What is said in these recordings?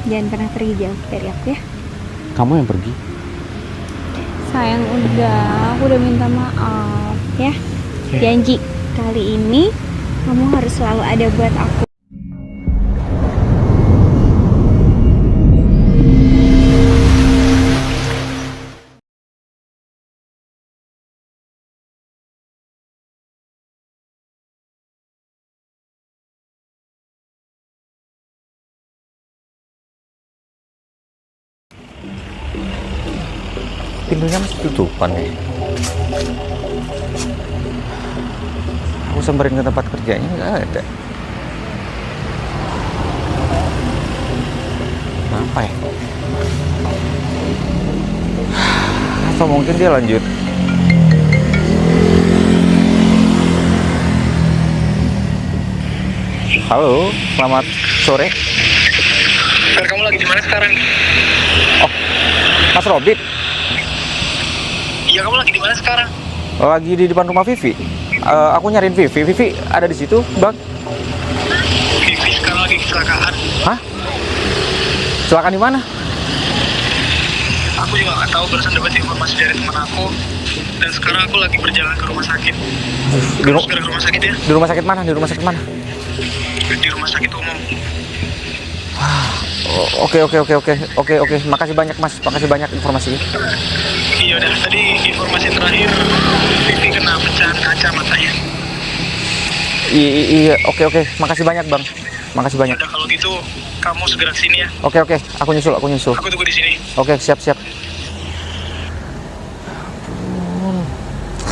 Jangan pernah pergi jauh dari aku ya. Kamu yang pergi. Sayang aku udah minta maaf ya. Janji kali ini kamu harus selalu ada buat aku. Pintunya masih tutupan nih. Aku samperin ke tempat kerjanya nggak ada. Kenapa ya? Atau mungkin dia lanjut. Halo, selamat sore. Fer, kamu lagi di mana sekarang? Oh, Mas Robit. Iya, kamu lagi di mana sekarang? Lagi di depan rumah Vivi. Aku nyariin Vivi. Vivi ada di situ, Bang. Vivi sekarang lagi kecelakaan. Hah? Kecelakaan di mana? Aku juga nggak tahu, barusan dapat informasi dari teman aku. Dan sekarang aku lagi berjalan ke rumah sakit. Di, ru- Segera ke rumah sakit ya. di rumah sakit mana? Di rumah sakit mana? Di rumah sakit umum. Oke. Makasih banyak, Mas. Makasih banyak informasinya. Iya udah, tadi informasi terakhir Vivi kena pecahan kaca matanya. Iya, oke. Makasih banyak, Bang. Makasih banyak. Udah, kalau gitu kamu segera kesini ya. Oke. Aku nyusul. Aku tunggu di sini. Oke, siap.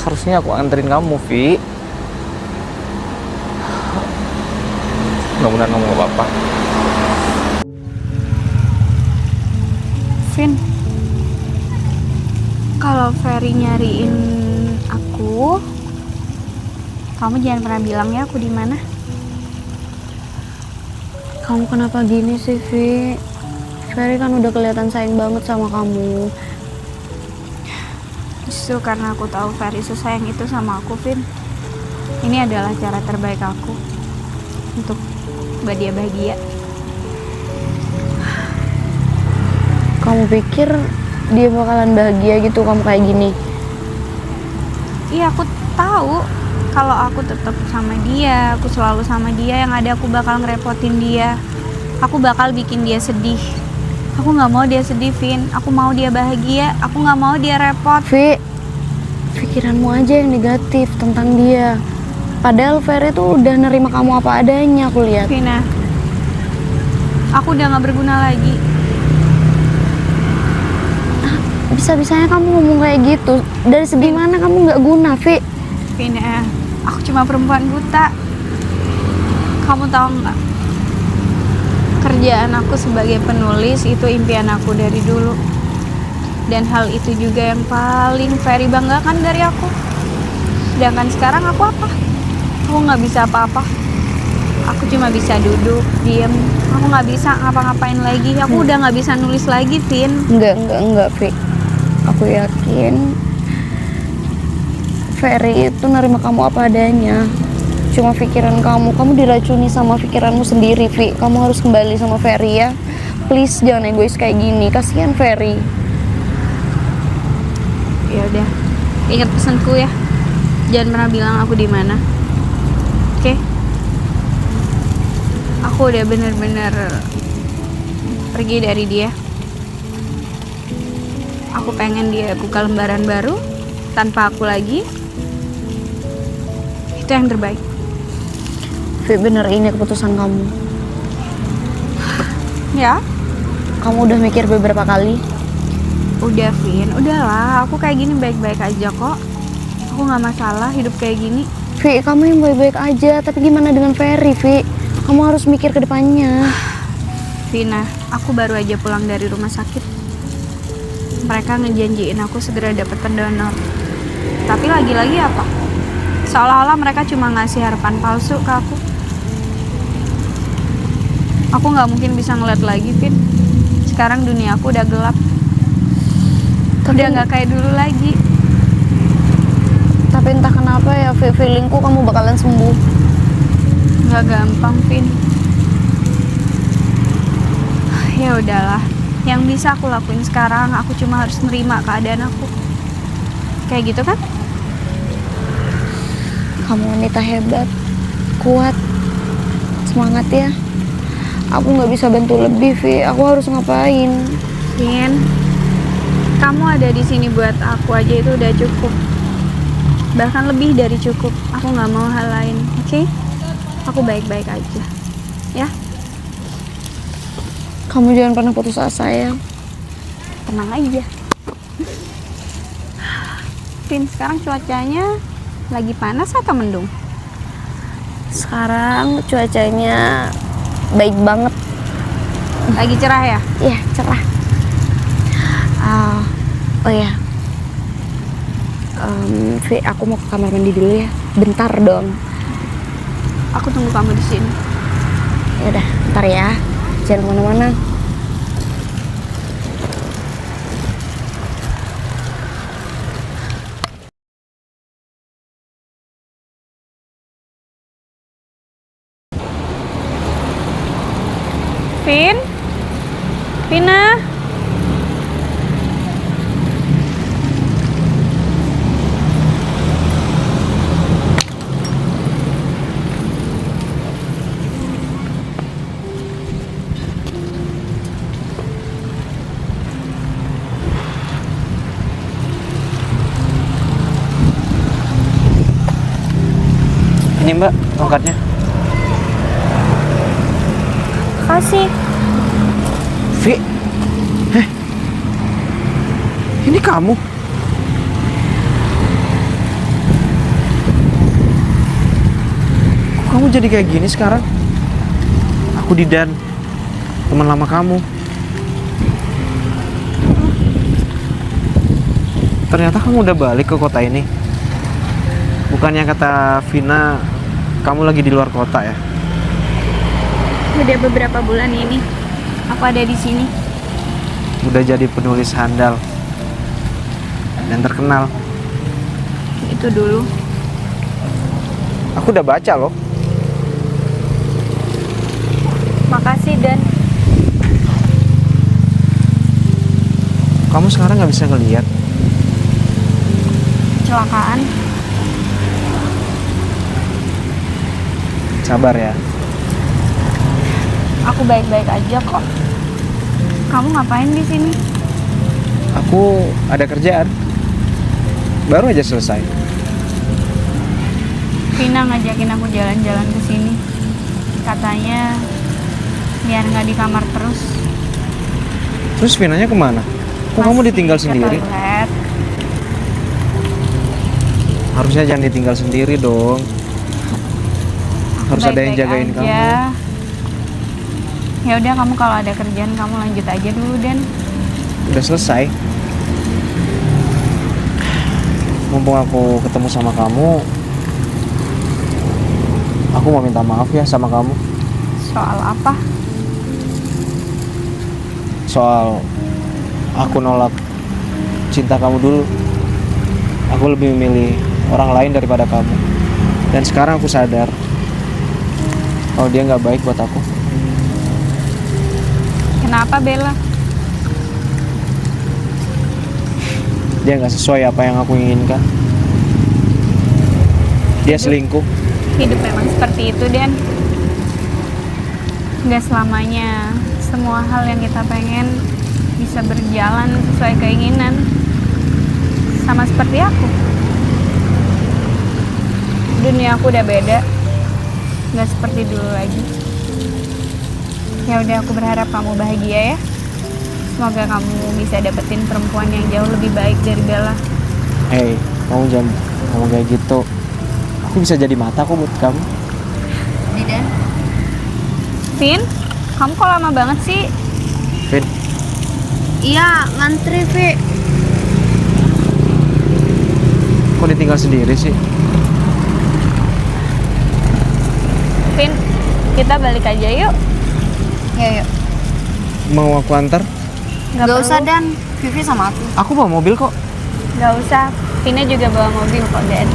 Harusnya aku anterin kamu, Vi. Mudah-mudahan kamu gak apa-apa. Vin, kalau Ferry nyariin aku, kamu jangan pernah bilang ya aku di mana. Kamu kenapa gini sih, Vi? Ferry kan udah kelihatan sayang banget sama kamu. Justru karena aku tahu Ferry sesayang itu sama aku, Vin. Ini adalah cara terbaik aku untuk buat dia bahagia. Kamu pikir dia bakalan bahagia gitu kamu kayak gini? Iya, aku tahu kalau aku tetap sama dia, aku selalu sama dia, yang ada aku bakal ngerepotin dia. Aku bakal bikin dia sedih. Aku nggak mau dia sedih, Vin. Aku mau dia bahagia. Aku nggak mau dia repot. Vi, pikiranmu aja yang negatif tentang dia. Padahal Ferry tuh udah nerima kamu apa adanya, aku lihat. Vina, aku udah nggak berguna lagi. Bisa-bisanya kamu ngomong kayak gitu. Dari segi mana kamu nggak guna, Vi? Vina, aku cuma perempuan buta. Kamu tahu nggak? Kerjaan aku sebagai penulis itu impian aku dari dulu. Dan hal itu juga yang paling Ferry banggakan dari aku. Sedangkan sekarang aku apa? Aku nggak bisa apa-apa. Aku cuma bisa duduk, diem. Aku nggak bisa ngapa-ngapain lagi. Aku udah nggak bisa nulis lagi, Vin. Enggak, Vi. Aku yakin Ferry itu nerima kamu apa adanya. Cuma pikiran kamu diracuni sama pikiranmu sendiri, Vi. Kamu harus kembali sama Ferry ya. Please jangan egois kayak gini. Kasihan Ferry. Ya udah, ingat pesanku ya. Jangan pernah bilang aku di mana. Oke? Aku udah bener-bener pergi dari dia. Aku pengen dia buka lembaran baru tanpa aku lagi. Itu yang terbaik. Vi, bener ini keputusan kamu. Ya, Kamu udah mikir beberapa kali? udah Vin, udahlah. Aku kayak gini baik-baik aja kok. Aku nggak masalah hidup kayak gini. Vi, kamu yang baik-baik aja. Tapi gimana dengan Ferry, Vi? Kamu harus mikir ke depannya. Vina, aku baru aja pulang dari rumah sakit. Mereka ngejanjiin aku segera dapat pendonor. Tapi lagi-lagi apa? Seolah-olah mereka cuma ngasih harapan palsu ke aku. Aku nggak mungkin bisa ngeliat lagi, Vin. Sekarang dunia aku udah gelap. Udah nggak kayak dulu lagi. Tapi entah kenapa ya, Vi, feelingku kamu bakalan sembuh. Nggak gampang, Vin. Ya udahlah, yang bisa aku lakuin sekarang aku cuma harus nerima keadaan aku. Kayak gitu kan? Kamu wanita hebat, kuat, semangat ya. Aku nggak bisa bantu lebih, Vi. Aku harus ngapain? Vin, kamu ada di sini buat aku aja itu udah cukup. Bahkan lebih dari cukup. Aku nggak mau hal lain, oke? Aku baik-baik aja, ya. Kamu jangan pernah putus asa ya. Tenang aja. Vin, sekarang cuacanya lagi panas atau mendung? Sekarang cuacanya baik banget. Lagi cerah ya? Iya, cerah. Oh ya, Vi, aku mau ke kamar mandi dulu ya. Bentar dong. Aku tunggu kamu di sini. Ya udah, bentar ya. Jangan kemana-mana. Vin? Vina? Ini Mbak, tongkatnya. Kasih. Vi, ini kamu? Kok kamu jadi kayak gini sekarang? Aku Didan, teman lama kamu. Ternyata kamu udah balik ke kota ini. Bukannya kata Vina, kamu lagi di luar kota ya? Udah beberapa bulan ini aku ada di sini. Udah jadi penulis handal dan terkenal. Itu dulu. Aku udah baca loh. Makasih Dan. Kamu sekarang nggak bisa ngeliat. Kecelakaan. Sabar ya. Aku baik-baik aja kok. Kamu ngapain di sini? Aku ada kerjaan. Baru aja selesai. Vina ngajakin aku jalan-jalan ke sini. Katanya biar nggak di kamar terus. Terus Vinanya kemana? Kok kamu Masih ditinggal ke sendiri? toilet. Harusnya jangan ditinggal sendiri dong. Harus ada yang Baik-baik jagain aja. kamu. Ya udah, kamu kalau ada kerjaan kamu lanjut aja dulu Dan. Udah selesai. Mumpung aku ketemu sama kamu, aku mau minta maaf ya sama kamu. Soal apa? Soal aku nolak cinta kamu dulu. Aku lebih memilih orang lain daripada kamu. Dan sekarang aku sadar kalau dia nggak baik buat aku. Kenapa Bella? Dia nggak sesuai apa yang aku inginkan. Dia selingkuh. Hidup memang seperti itu Dan. Gak selamanya semua hal yang kita pengen bisa berjalan sesuai keinginan. Sama seperti aku. Dunia aku udah beda. Gak seperti dulu lagi. Ya udah, aku berharap kamu bahagia ya. Semoga kamu bisa dapetin perempuan yang jauh lebih baik dari Bella. Hey, kamu jangan ngomong kayak gitu. Aku bisa jadi mata kok buat kamu. Didan. Vin, kamu kok lama banget sih? Vin, Iya, ngantri, Vi. kok ditinggal sendiri sih? Vin, kita balik aja yuk. Ya, yuk. Mau aku antar? Gak perlu. usah, Dan. Vivi sama aku. Aku bawa mobil kok. Gak usah, Vina juga bawa mobil kok Dan.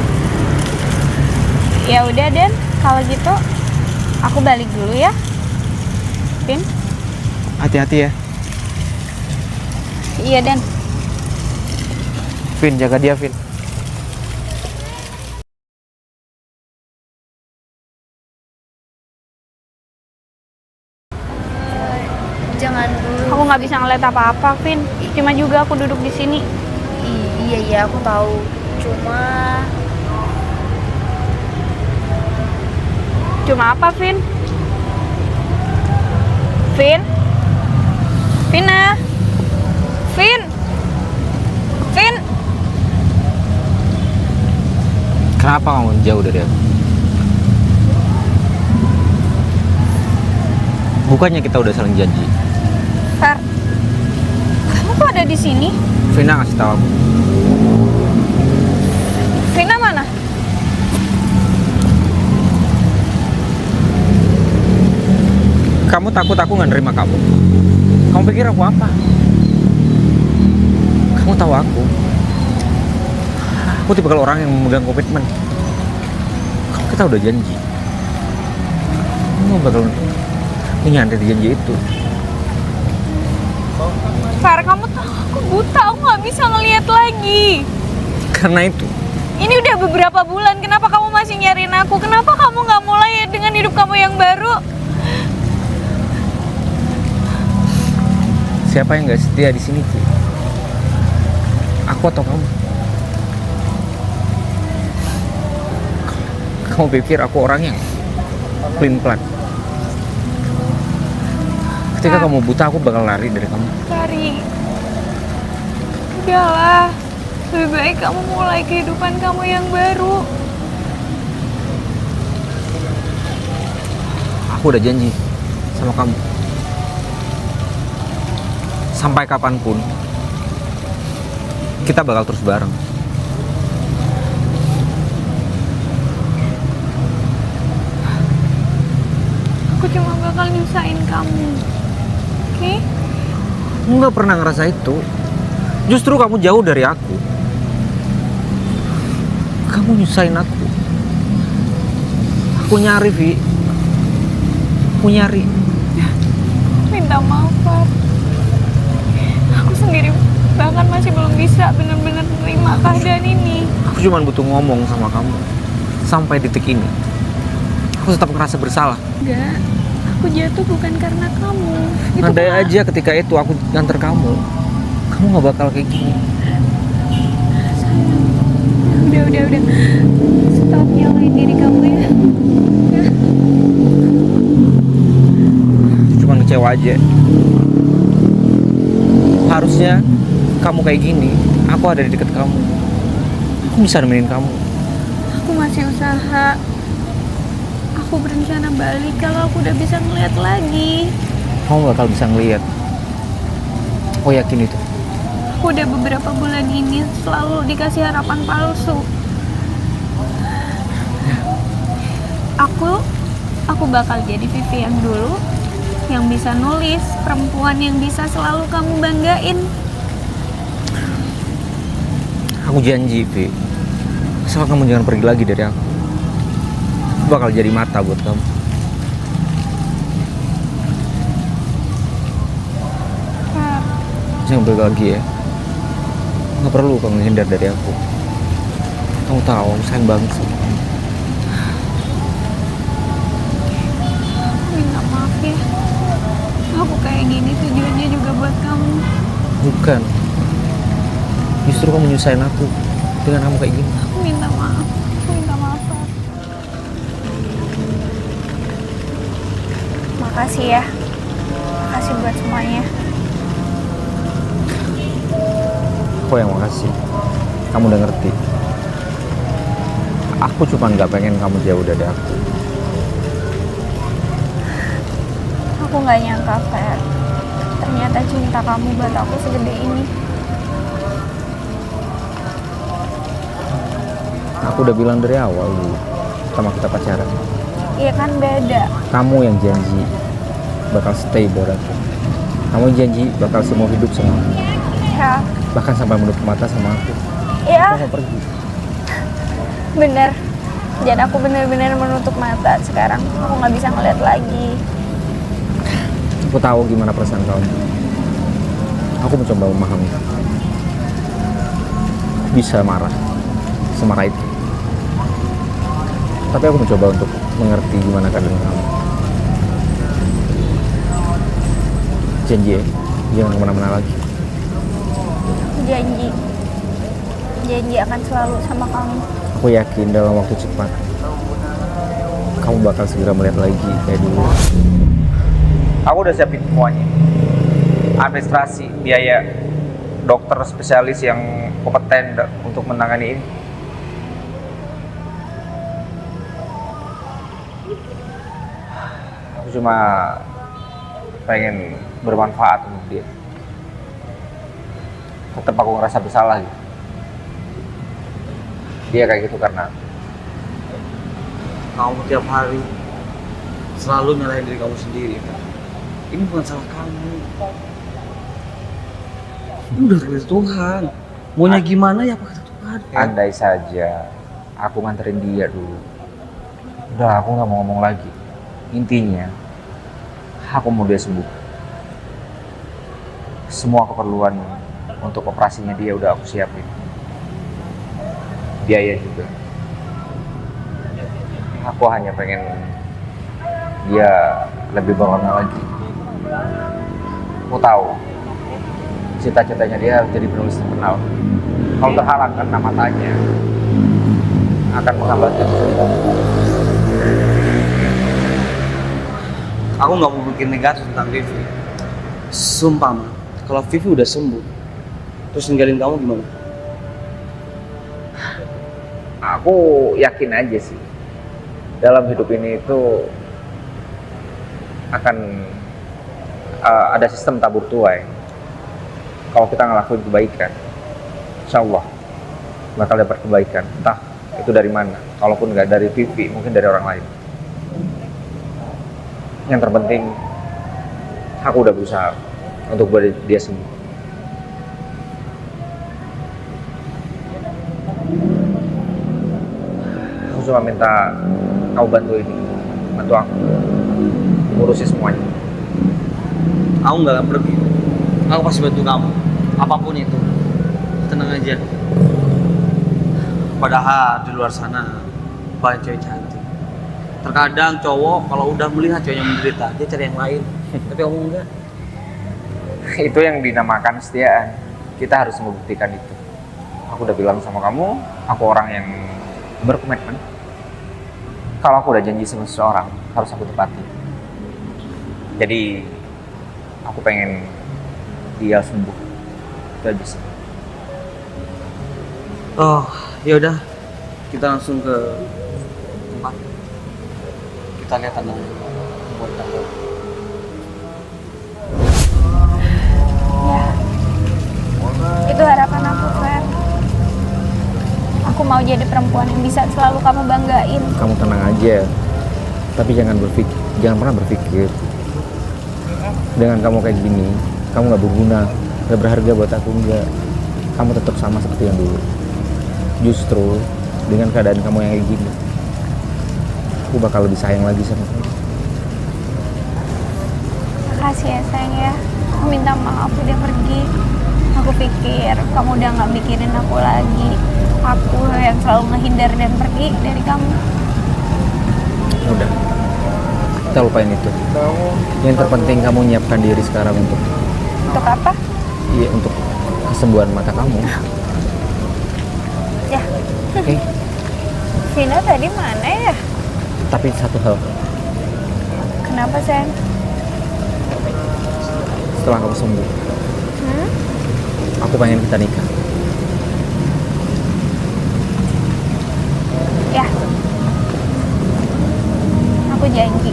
Ya udah Dan, kalau gitu aku balik dulu ya. Vin. Hati-hati ya. Iya, Dan. Vin, jaga dia, Vin. Jangan dulu. Aku nggak bisa ngeliat apa-apa, Vin. Cuma juga aku duduk di sini. Iya, aku tahu. Cuma apa, Vin? Vin? Vina? Vin? Vin? Kenapa kamu jauh dari aku? Bukannya kita udah saling janji? Fer, kamu kok ada di sini? Vina ngasih tahu aku. Vina mana? Kamu takut aku nggak nerima kamu? Kamu pikir aku apa? Kamu tahu aku. Aku tipe kalau orang yang memegang komitmen. Kalau kita udah janji, kamu bakal menyantai janji itu. Fer, kamu tahu aku buta, aku nggak bisa ngelihat lagi. Karena itu, Ini udah beberapa bulan, kenapa kamu masih nyariin aku? Kenapa kamu nggak mulai dengan hidup kamu yang baru? siapa yang nggak setia di sini tuh? Aku atau kamu? Kamu pikir aku orang yang pelin pelan? Ketika kamu buta, aku bakal lari dari kamu. Lari. Udahlah. Lebih baik kamu mulai kehidupan kamu yang baru. Aku udah janji sama kamu. Sampai kapanpun, kita bakal terus bareng. Aku cuma bakal nyusahin kamu. Oke? Aku nggak pernah ngerasa itu. Justru kamu jauh dari aku. Kamu nyusahin aku. Aku nyari, Vi. Aku nyari. Minta maaf, Far. Aku sendiri bahkan masih belum bisa benar-benar menerima keadaan ini. Aku cuma butuh ngomong sama kamu. Sampai detik ini, aku tetap ngerasa bersalah. Enggak, aku jatuh bukan karena kamu. Andai aja ketika itu aku nganter kamu nggak bakal kayak gini. Udah. Stop nyalain diri kamu ya. Cuma kecewa aja. Harusnya kamu kayak gini, aku ada di deket kamu. Aku bisa nemenin kamu. Aku masih usaha. Aku berencana balik kalau aku udah bisa ngeliat lagi. Kamu bakal bisa ngeliat. Aku yakin itu. Aku udah beberapa bulan ini selalu dikasih harapan palsu. Aku bakal jadi Vivi yang dulu, yang bisa nulis, perempuan yang bisa selalu kamu banggain. Aku janji, Vi. Asal kamu jangan pergi lagi dari aku. Aku bakal jadi mata buat kamu. Far, Jangan pergi lagi ya. Nggak perlu kamu menghindar dari aku. Kamu tahu, aku sayang banget sih. aku minta maaf ya. Aku kayak gini tujuannya juga buat kamu. Bukan. Justru kamu nyusahin aku dengan kamu kayak gini. Aku minta maaf. Far. Makasih ya. Makasih buat semuanya. Aku yang makasih. Kamu udah ngerti. Aku cuma nggak pengen kamu jauh dari aku. Aku nggak nyangka, Fer. Ternyata cinta kamu buat aku segede ini. Aku udah bilang dari awal dulu sama kita pacaran. Iya kan beda. Kamu yang janji bakal stay buat aku. Kamu janji bakal semua hidup sama aku. Ya, Bahkan sampai menutup mata sama aku. ya Aku mau pergi. bener. Dan aku bener-bener menutup mata sekarang. Aku nggak bisa ngeliat lagi. Aku tahu gimana perasaan kamu. Aku mencoba memahami. Bisa marah, semarah itu. Tapi aku mencoba untuk mengerti gimana keadaan kamu. Janji ya, jangan kemana-mana lagi. Janji. Janji akan selalu sama kamu. Aku yakin dalam waktu cepat kamu bakal segera melihat lagi kayak dulu. Aku udah siapin semuanya. Administrasi, biaya, dokter spesialis yang kompeten untuk menangani ini. Aku cuma pengen bermanfaat untuk dia. Tetap aku ngerasa bersalah gitu. Dia kayak gitu karena kamu tiap hari selalu nyalahin diri kamu sendiri. Ini bukan salah kamu. Ini udah tulis Tuhan. Maunya gimana ya apa kata Tuhan. andai saja aku nganterin dia dulu. Udah, aku nggak mau ngomong lagi. Intinya, aku mau dia sembuh. Semua keperluan untuk operasinya dia udah aku siapin. Biaya juga. Aku hanya pengen dia lebih berwarna lagi. Aku tahu cita-citanya dia jadi penulis terkenal. Kalau terhalang karena matanya, akan menghambatkan kesulitan. Aku nggak mau bikin negatif tentang Vivi. Sumpah mah, kalau Vivi udah sembuh, terus ninggalin kamu gimana? Aku yakin aja sih, dalam hidup ini itu akan ada sistem tabur tuai. Kalau kita ngelakuin kebaikan, insya Allah bakal dapat kebaikan. Entah itu dari mana, kalaupun nggak dari Vivi, mungkin dari orang lain. Yang terpenting, aku udah berusaha untuk buat dia sembuh. Aku cuma minta kau bantu aku ngurusin semuanya. Aku nggak akan pergi. Aku pasti bantu kamu, apapun itu. Tenang aja. Padahal di luar sana banyak cewek cantik. Terkadang cowok kalau udah melihat ceweknya menderita, dia cari yang lain. Tapi kamu enggak. Itu yang dinamakan kesetiaan. Kita harus membuktikan itu. Aku udah bilang sama kamu, aku orang yang berkomitmen. Kalau aku udah janji sama seseorang, harus aku tepati. Jadi, aku pengen dia sembuh. Itu aja sih. Oh, ya udah. Kita langsung ke tempat. Kita lihat tanda buat tanda. Ya. Itu harapan aku, Fer. Aku mau jadi perempuan yang bisa selalu kamu banggain. Kamu tenang aja. Tapi jangan pernah berpikir dengan kamu kayak gini, kamu nggak berguna, nggak berharga buat aku. Enggak. Kamu tetap sama seperti yang dulu. Justru dengan keadaan kamu yang kayak gini, aku bakal lebih sayang lagi sama kamu. Makasih ya sayang ya. Aku minta maaf udah pergi. Aku pikir kamu udah gak mikirin aku lagi. Aku yang selalu ngehindar dan pergi dari kamu. Udah, kita lupain itu. Yang terpenting kamu nyiapkan diri sekarang untuk apa? Iya, untuk kesembuhan mata kamu. Ya. Oke. Vina tadi mana ya? Tapi satu hal, Kenapa sayang? setelah kamu sembuh, aku pengen kita nikah. Ya. Aku janji.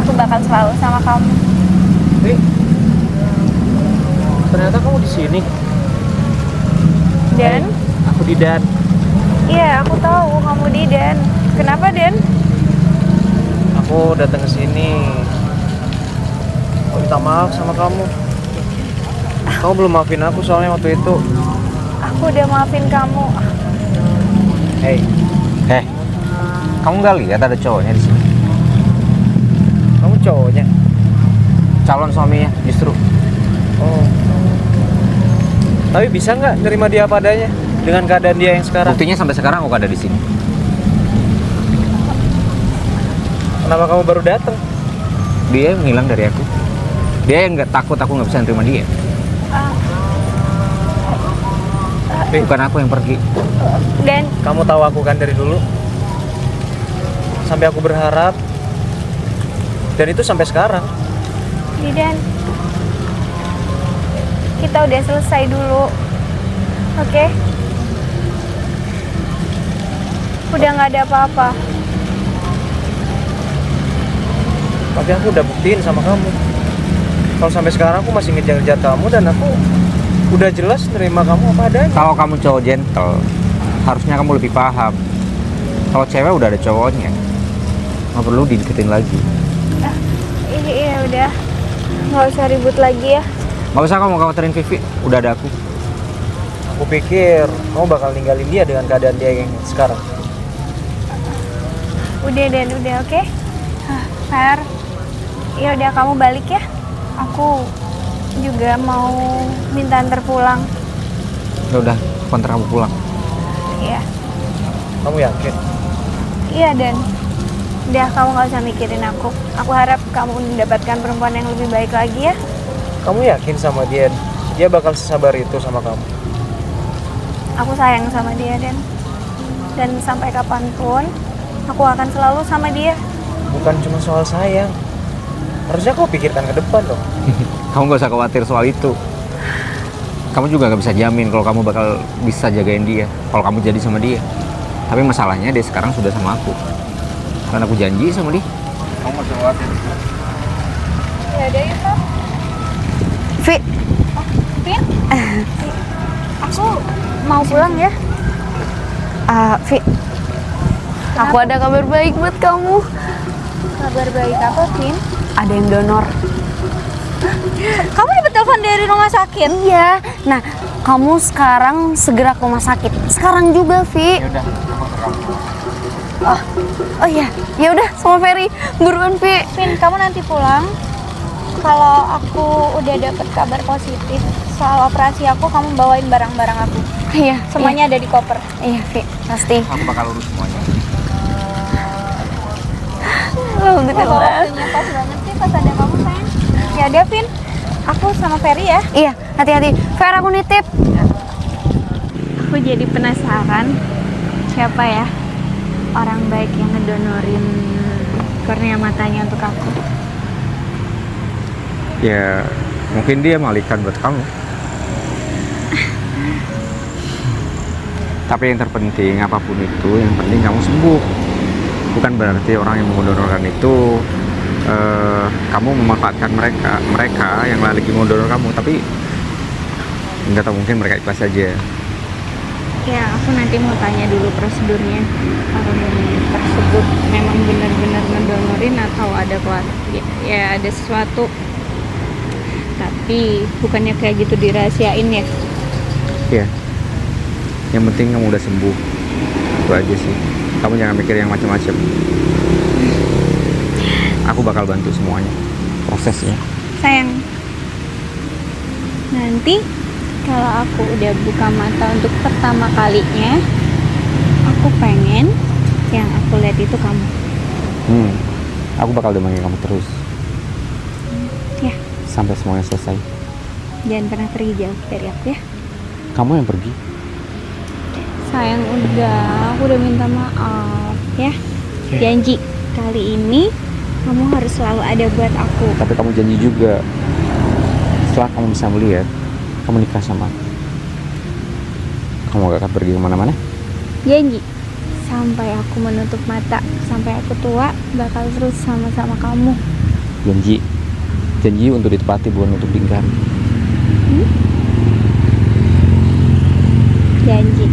Aku bakal selalu sama kamu. Ternyata kamu di sini. Dan? Aku Didan. Iya, aku tahu kamu di Dan. Kenapa Dan? Aku datang ke sini mau minta maaf sama kamu. Kamu belum maafin aku soalnya waktu itu. Aku udah maafin kamu. Hey, kamu nggak lihat ada cowoknya di sini? Kamu cowoknya? calon suaminya justru. Oh. Tapi bisa nggak nerima dia apa adanya dengan keadaan dia yang sekarang? Buktinya sampai sekarang aku ada di sini. Kenapa kamu baru datang? Dia yang ngilang dari aku. Dia yang nggak takut aku nggak bisa nerima dia. Bukan aku yang pergi. Dan Kamu tahu aku kan dari dulu. Sampai aku berharap. Dan itu sampai sekarang. Dan kita udah selesai dulu, oke? Udah nggak ada apa-apa. Tapi aku udah buktiin sama kamu. Kalau sampai sekarang aku masih ngejar-ngejar kamu dan aku udah jelas nerima kamu apa adanya. Kalau kamu cowok gentle, harusnya kamu lebih paham. Kalau cewek udah ada cowoknya, nggak perlu dideketin lagi. Iya udah, nggak usah ribut lagi ya. Nggak usah kamu khawatirin Vivi, udah ada aku. Aku pikir kamu bakal ninggalin dia dengan keadaan dia yang sekarang. Udah Dan, udah oke? Fer, ya udah kamu balik ya. Aku juga mau minta antar pulang. Ya udah, aku antar kamu pulang. Iya, Kamu yakin? iya Dan. Udah kamu nggak usah mikirin aku. Aku harap kamu mendapatkan perempuan yang lebih baik lagi ya. Kamu yakin sama dia? Dia bakal sesabar itu sama kamu? Aku sayang sama dia dan sampai kapanpun aku akan selalu sama dia. Bukan cuma soal sayang. Harusnya kau pikirkan ke depan dong. Kamu gak usah khawatir soal itu. Kamu juga gak bisa jamin kalau kamu bakal bisa jagain dia kalau kamu jadi sama dia. Tapi masalahnya dia sekarang sudah sama aku. Karena aku janji sama dia. Kamu gak usah khawatir. Ya udah ya Pak. Vi, Vin, aku mau pulang ya. Vi, aku ada kabar baik buat kamu. Kabar baik apa Vin? Ada yang donor. Kamu dapat telepon dari rumah sakit? Iya. Nah, kamu sekarang segera ke rumah sakit. Sekarang juga, Vi. Ya udah, aku antar kamu. Oh iya, ya udah sama Ferry. Buruan, Vi. Vin, kamu nanti pulang. Kalau aku udah dapet kabar positif soal operasi aku, kamu bawain barang-barang aku. Iya, Semuanya ada di koper. Iya, Vi. Pasti. Aku bakal urus semuanya. Alhamdulillah. Waktunya pas banget sih pas ada kamu sayang. Ya udah Vin, aku sama Ferry ya. Iya, hati-hati. Fer, aku nitip. Aku jadi penasaran siapa ya orang baik yang ngedonorin kornea matanya untuk aku. Ya, mungkin dia malaikat buat kamu. Tapi yang terpenting apapun itu, yang penting kamu sembuh. Bukan berarti orang yang mendonorkan itu kamu memanfaatkan mereka yang lagi mau donor kamu, tapi nggak tahu, mungkin mereka ikhlas saja. Ya, aku nanti mau tanya dulu prosedurnya. Orang tersebut memang benar-benar ngedonorin atau ada ya ada sesuatu. Tapi bukannya kayak gitu dirahasiain ya? Ya, yang penting kamu udah sembuh, itu aja sih. Kamu jangan mikir yang macam-macam. Aku bakal bantu semuanya, prosesnya. Sayang, nanti kalau aku udah buka mata untuk pertama kalinya, aku pengen yang aku lihat itu kamu. Aku bakal demangin kamu terus Ya, sampai semuanya selesai. jangan pernah pergi jauh dari aku ya. Kamu yang pergi. Sayang, aku udah minta maaf ya. Ya. Janji kali ini kamu harus selalu ada buat aku. Tapi kamu janji juga, setelah kamu bisa melihat, kamu nikah sama aku. Kamu gak akan pergi kemana-mana. Janji, sampai aku menutup mata, sampai aku tua, bakal terus sama-sama kamu. Janji, janji untuk ditepati, bukan untuk diingkari. Janji.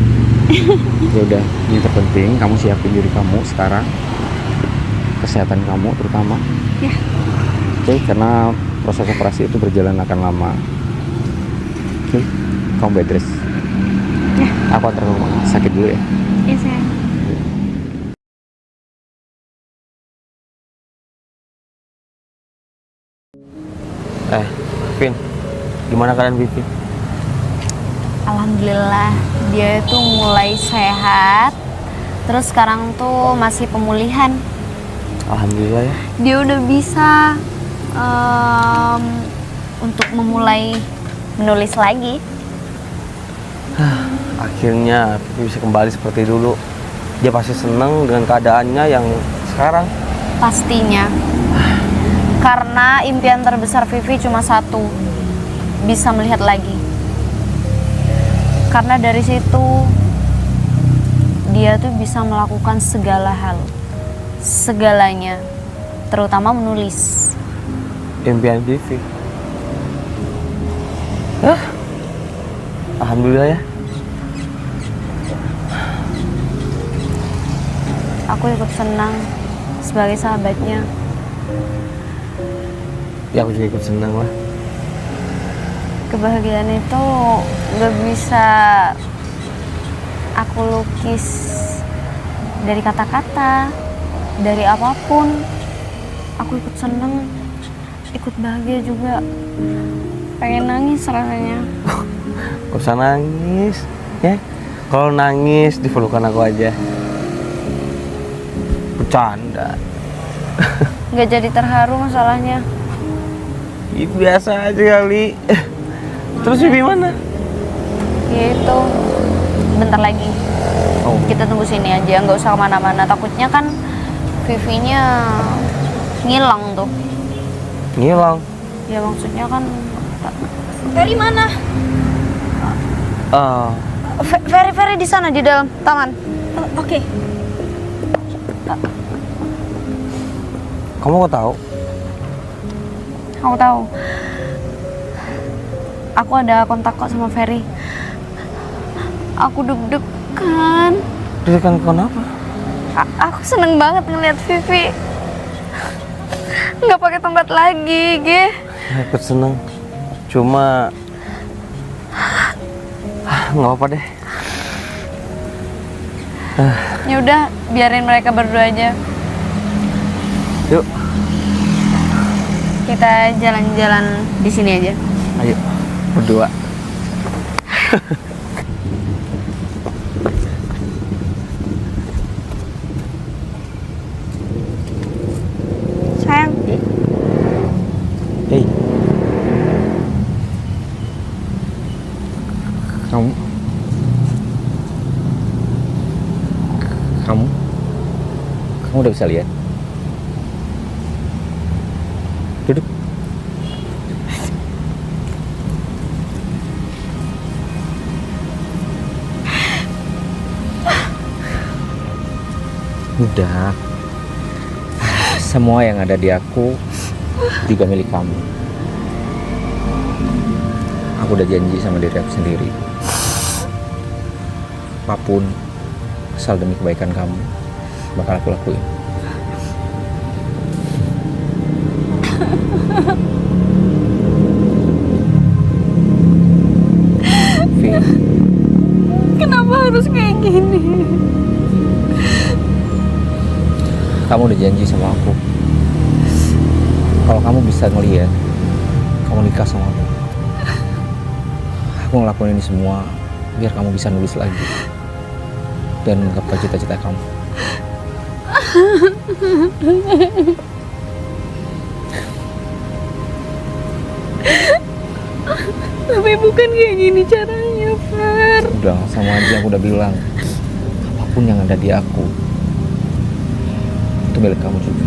Ya udah, yang terpenting kamu siapin diri kamu sekarang, kesehatan kamu terutama. Ya. Oke, karena proses operasi itu berjalan akan lama. Oke, kamu bed rest. Ya. Aku antar ke rumah sakit dulu ya. Ya sayang. Vin, gimana keadaan Vivi? Alhamdulillah dia itu mulai sehat. Terus sekarang tuh masih pemulihan. Alhamdulillah ya. Dia udah bisa untuk memulai menulis lagi. Akhirnya Vivi bisa kembali seperti dulu. Dia pasti seneng dengan keadaannya yang sekarang. Pastinya. Karena impian terbesar Vivi cuma satu, bisa melihat lagi. Karena dari situ dia tuh bisa melakukan segala hal, segalanya, terutama menulis. Impian Vivi. Alhamdulillah ya. Aku ikut senang sebagai sahabatnya. Ya aku juga ikut senang lah. Kebahagiaan itu gak bisa aku lukis dari kata-kata, dari apapun. Aku ikut seneng, ikut bahagia juga. Pengen nangis rasanya. Gak usah nangis ya. Kalau nangis di pelukan aku aja. Bercanda. Gak jadi terharu masalahnya. Biasa aja kali. Terus Vivi mana? Ya itu, bentar lagi. Oh. Kita tunggu sini aja, nggak usah kemana-mana. Takutnya kan Vivi-nya ngilang tuh. Ngilang. Ya maksudnya kan. Ferry mana? Ferry di sana di dalam taman. Oke. Kamu kok tahu? Aku tahu. Aku ada kontak kok sama Ferry. Aku deg-degan. Deg-degan kenapa? Aku seneng banget ngeliat Vivi. Nggak pakai tempat lagi, Ge. Ikut seneng. Cuma nggak apa-apa deh. Ya udah, biarin mereka berdua aja. Yuk. Kita jalan-jalan di sini aja. Ayo. Berdua. Sayang, Hei. Kamu. Kamu udah bisa lihat? Duduk. Udah. Semua yang ada di aku juga milik kamu. Aku udah janji sama diri aku sendiri. Apapun, asal demi kebaikan kamu, bakal aku lakuin. Vi, kenapa harus kayak gini? kamu udah janji sama aku. Kalau kamu bisa ngeliat, kamu nikah sama aku. Aku ngelakuin ini semua biar kamu bisa nulis lagi dan menggapai cita-cita kamu. Tapi bukan kayak gini caranya, Fer. Udah, sama aja aku udah bilang. Apapun yang ada di aku, itu milik kamu juga.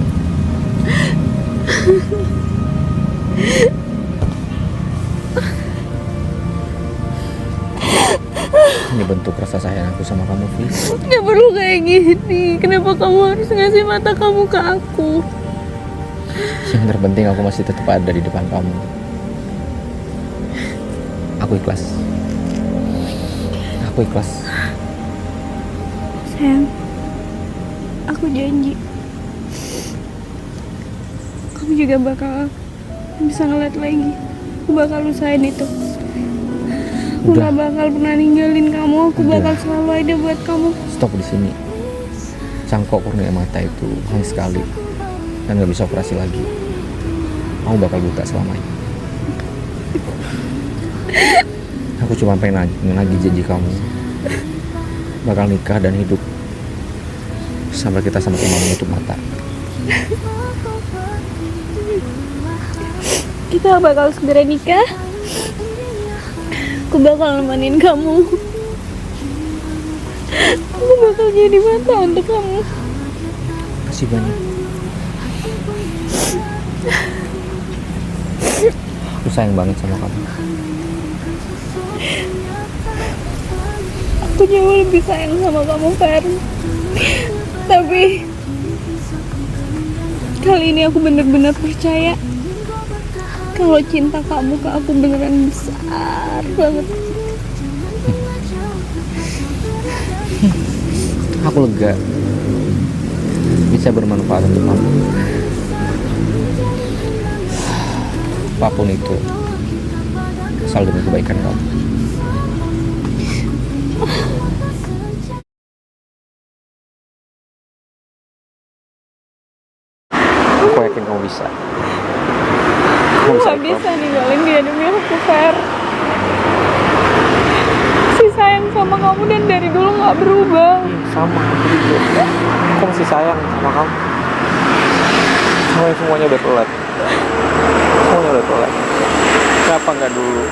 Ini bentuk rasa sayang aku sama kamu, Vi. Gak perlu kayak gini. Kenapa kamu harus ngasih mata kamu ke aku? Yang terpenting aku masih tetap ada di depan kamu. Aku ikhlas. Aku ikhlas. Sayang, aku janji kamu juga bakal bisa ngeliat lagi. Aku bakal usahain itu. Aku Udah. gak bakal pernah ninggalin kamu. Aku Udah. bakal selalu ada buat kamu. Stop di sini. Cangkok kornea mata itu hanya sekali dan nggak bisa operasi lagi. Kamu bakal buta selamanya. Aku cuma pengen nagih janji kamu bakal nikah dan hidup sampai kita sama-sama menutup mata. Kita bakal segera nikah. Aku bakal nemenin kamu. Aku bakal jadi mata untuk kamu. Makasih banyak. Aku sayang banget sama kamu. Aku jauh lebih sayang sama kamu, Fer. Tapi kali ini aku bener-bener percaya kalau cinta kamu ke aku beneran besar banget. Aku lega bisa bermanfaat untuk kamu. Apapun itu, asal demi kebaikan kamu. Aku yakin kamu bisa. Aku gak bisa ninggalin dia demi aku, Fer. Si sayang sama kamu dan dari dulu gak berubah. Sama aku juga. Aku masih sayang sama kamu. Semuanya udah telat. Semuanya udah telat. Kenapa nggak dulu?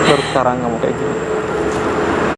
Baru sekarang kamu kayak gini.